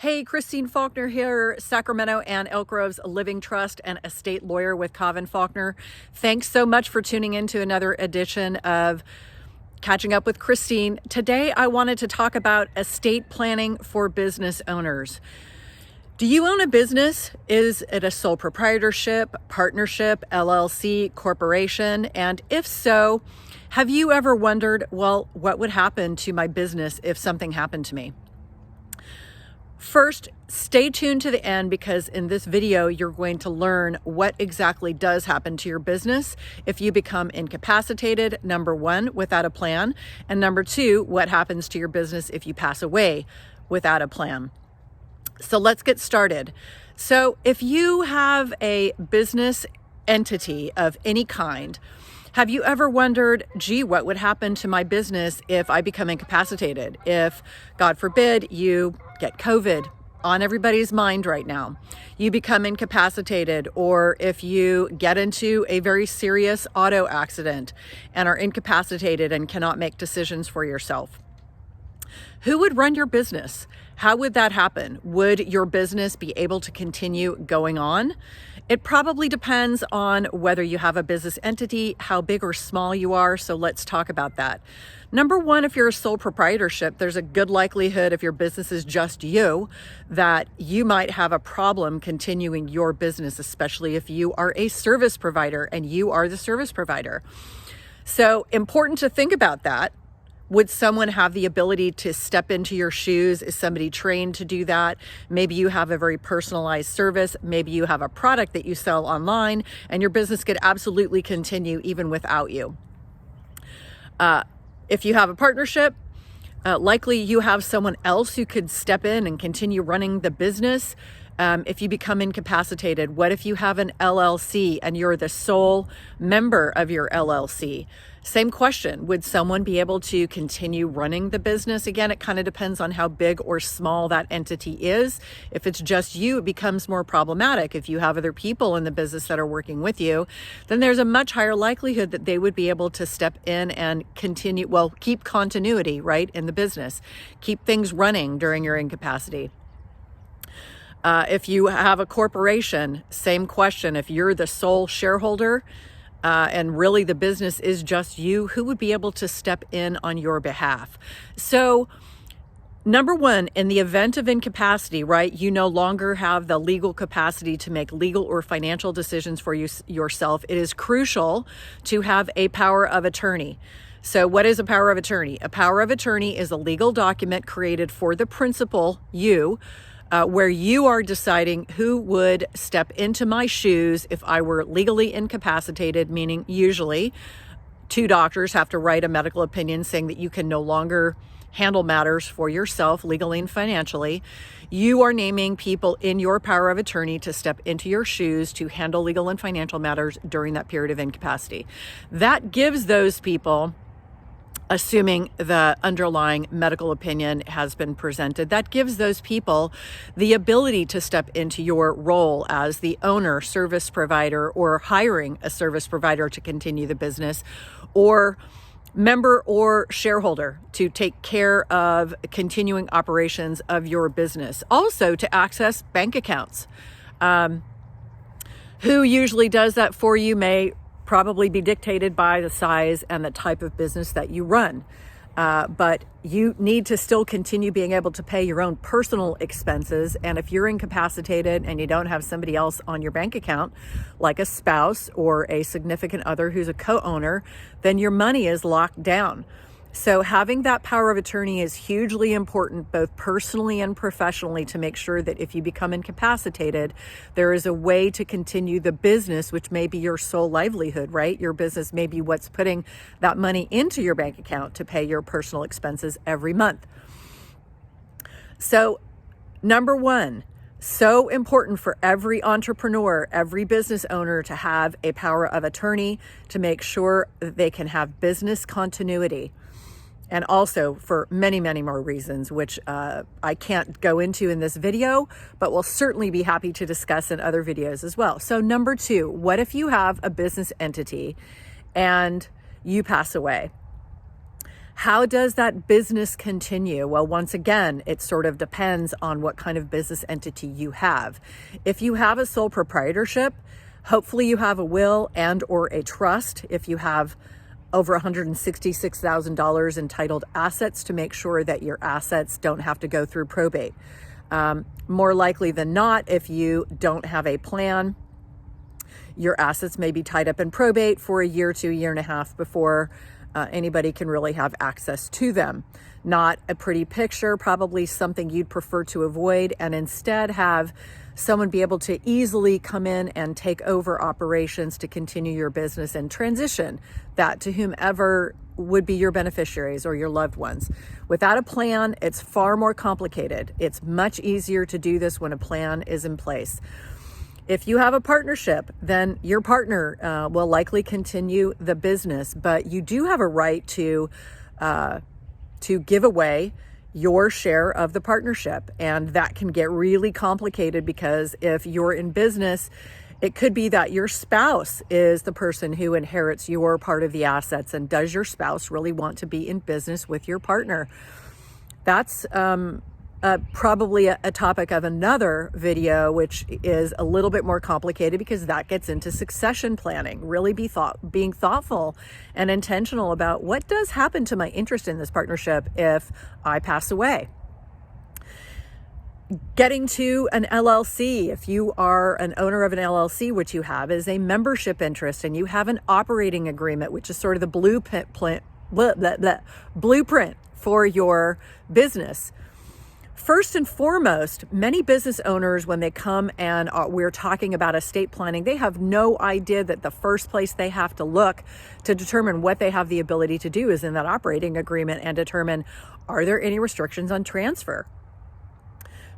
Hey, Christine Faulkner here, Sacramento and Elk Grove's Living Trust and Estate Lawyer with Cava&Faulkner. Thanks so much for tuning in to another edition of Catching Up with Christine. Today, I wanted to talk about estate planning for business owners. Do you own a business? Is it a sole proprietorship, partnership, LLC, corporation? And if so, have you ever wondered, well, what would happen to my business if something happened to me? First, stay tuned to the end because in this video, you're going to learn what exactly does happen to your business if you become incapacitated, number one, without a plan, and number two, what happens to your business if you pass away without a plan. So let's get started. So if you have a business entity of any kind, have you ever wondered, gee, what would happen to my business if I become incapacitated? If, God forbid, you get COVID, on everybody's mind right now, you become incapacitated, or if you get into a very serious auto accident and are incapacitated and cannot make decisions for yourself. Who would run your business? How would that happen? Would your business be able to continue going on? It probably depends on whether you have a business entity, how big or small you are. So let's talk about that. Number one, if you're a sole proprietorship, there's a good likelihood if your business is just you, that you might have a problem continuing your business, especially if you are a service provider and you are the service provider. So important to think about that. Would someone have the ability to step into your shoes? Is somebody trained to do that? Maybe you have a very personalized service. Maybe you have a product that you sell online and your business could absolutely continue even without you. If you have a partnership, likely you have someone else who could step in and continue running the business. If you become incapacitated, what if you have an LLC and you're the sole member of your LLC? Same question. Would someone be able to continue running the business? Again, it kind of depends on how big or small that entity is. If it's just you, it becomes more problematic. If you have other people in the business that are working with you, then there's a much higher likelihood that they would be able to step in and continue, well, keep continuity, right, in the business, keep things running during your incapacity. If you have a corporation, same question. If you're the sole shareholder and really the business is just you, who would be able to step in on your behalf? So number one, in the event of incapacity, right, you no longer have the legal capacity to make legal or financial decisions for yourself. It is crucial to have a power of attorney. So what is a power of attorney? A power of attorney is a legal document created for the principal, you, where you are deciding who would step into my shoes if I were legally incapacitated, meaning usually two doctors have to write a medical opinion saying that you can no longer handle matters for yourself legally and financially. You are naming people in your power of attorney to step into your shoes to handle legal and financial matters during that period of incapacity. That gives those people, assuming the underlying medical opinion has been presented, that gives those people the ability to step into your role as the owner, service provider, or hiring a service provider to continue the business, or member or shareholder to take care of continuing operations of your business. Also to access bank accounts. Who usually does that for you may probably be dictated by the size and the type of business that you run. But you need to still continue being able to pay your own personal expenses. And if you're incapacitated and you don't have somebody else on your bank account, like a spouse or a significant other who's a co-owner, then your money is locked down. So having that power of attorney is hugely important, both personally and professionally, to make sure that if you become incapacitated, there is a way to continue the business, which may be your sole livelihood, right? Your business may be what's putting that money into your bank account to pay your personal expenses every month. So, number one, so important for every entrepreneur, every business owner to have a power of attorney to make sure that they can have business continuity. And also for many, many more reasons, which I can't go into in this video, but we'll certainly be happy to discuss in other videos as well. So number two, what if you have a business entity and you pass away? How does that business continue? Well, once again, it sort of depends on what kind of business entity you have. If you have a sole proprietorship, hopefully you have a will and or a trust. If you have over $166,000 entitled assets, to make sure that your assets don't have to go through probate. More likely than not, if you don't have a plan, your assets may be tied up in probate for a year to a year and a half before anybody can really have access to them. Not a pretty picture, probably something you'd prefer to avoid, and instead have someone be able to easily come in and take over operations to continue your business and transition that to whomever would be your beneficiaries or your loved ones. Without a plan, it's far more complicated. It's much easier to do this when a plan is in place. If you have a partnership, then your partner will likely continue the business, but you do have a right to give away your share of the partnership. And that can get really complicated, because if you're in business, it could be that your spouse is the person who inherits your part of the assets. And does your spouse really want to be in business with your partner? That's probably a topic of another video, which is a little bit more complicated, because that gets into succession planning. Really being thoughtful and intentional about what does happen to my interest in this partnership if I pass away. Getting to an LLC, if you are an owner of an LLC, which you have is a membership interest, and you have an operating agreement, which is sort of the blueprint for your business. First and foremost, many business owners, when they come and we're talking about estate planning, they have no idea that the first place they have to look to determine what they have the ability to do is in that operating agreement, and determine, are there any restrictions on transfer?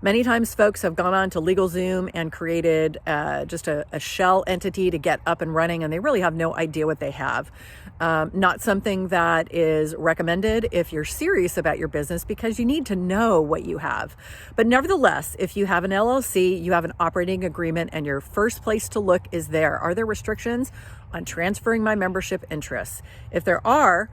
Many times folks have gone on to LegalZoom and created just a shell entity to get up and running, and they really have no idea what they have. Not something that is recommended if you're serious about your business, because you need to know what you have. But nevertheless, if you have an LLC, you have an operating agreement, and your first place to look is there. Are there restrictions on transferring my membership interests? If there are,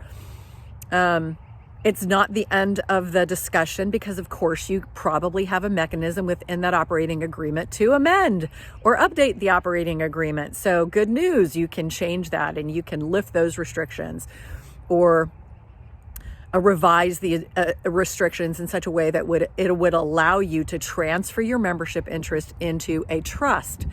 it's not the end of the discussion, because of course you probably have a mechanism within that operating agreement to amend or update the operating agreement. So good news, you can change that and you can lift those restrictions, or revise the restrictions in such a way that it would allow you to transfer your membership interest into a trust.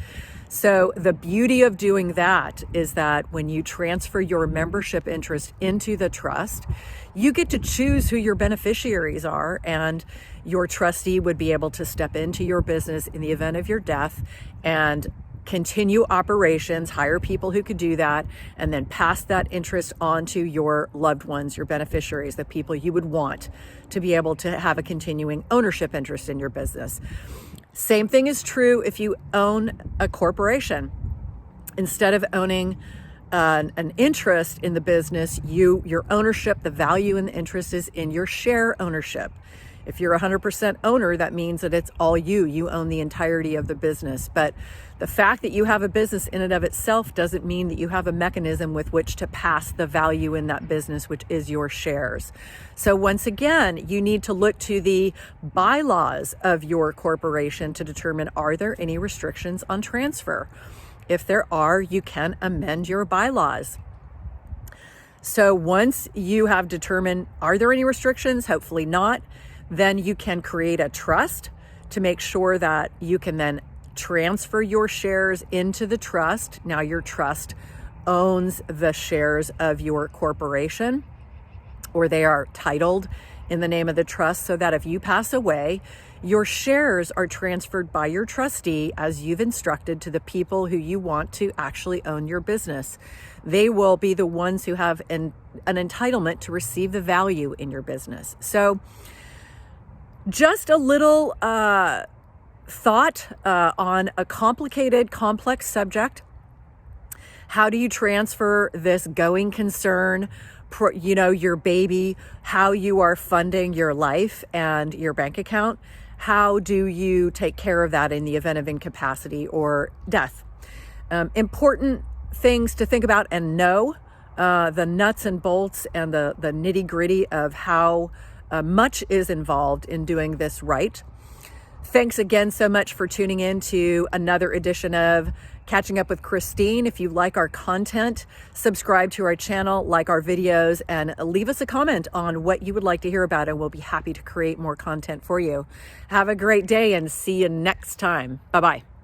So the beauty of doing that is that when you transfer your membership interest into the trust, you get to choose who your beneficiaries are, and your trustee would be able to step into your business in the event of your death and continue operations, hire people who could do that, and then pass that interest on to your loved ones, your beneficiaries, the people you would want to be able to have a continuing ownership interest in your business. Same thing is true if you own a corporation. Instead of owning an interest in the business, your ownership, the value in the interest is in your share ownership. If you're 100% owner, that means that it's all you own the entirety of the business. But the fact that you have a business in and of itself doesn't mean that you have a mechanism with which to pass the value in that business, which is your shares. So once again, you need to look to the bylaws of your corporation to determine, are there any restrictions on transfer? If there are, you can amend your bylaws. So once you have determined, are there any restrictions? Hopefully not. Then you can create a trust to make sure that you can then transfer your shares into the trust. Now your trust owns the shares of your corporation, or they are titled in the name of the trust, so that if you pass away, your shares are transferred by your trustee as you've instructed to the people who you want to actually own your business. They will be the ones who have an entitlement to receive the value in your business. So just a little thought on a complicated, complex subject. How do you transfer this going concern, your baby, how you are funding your life and your bank account? How do you take care of that in the event of incapacity or death? Important things to think about and know the nuts and bolts and the nitty gritty of how much is involved in doing this right. Thanks again so much for tuning in to another edition of Catching Up with Christine. If you like our content, subscribe to our channel, like our videos, and leave us a comment on what you would like to hear about, and we'll be happy to create more content for you. Have a great day and see you next time. Bye-bye.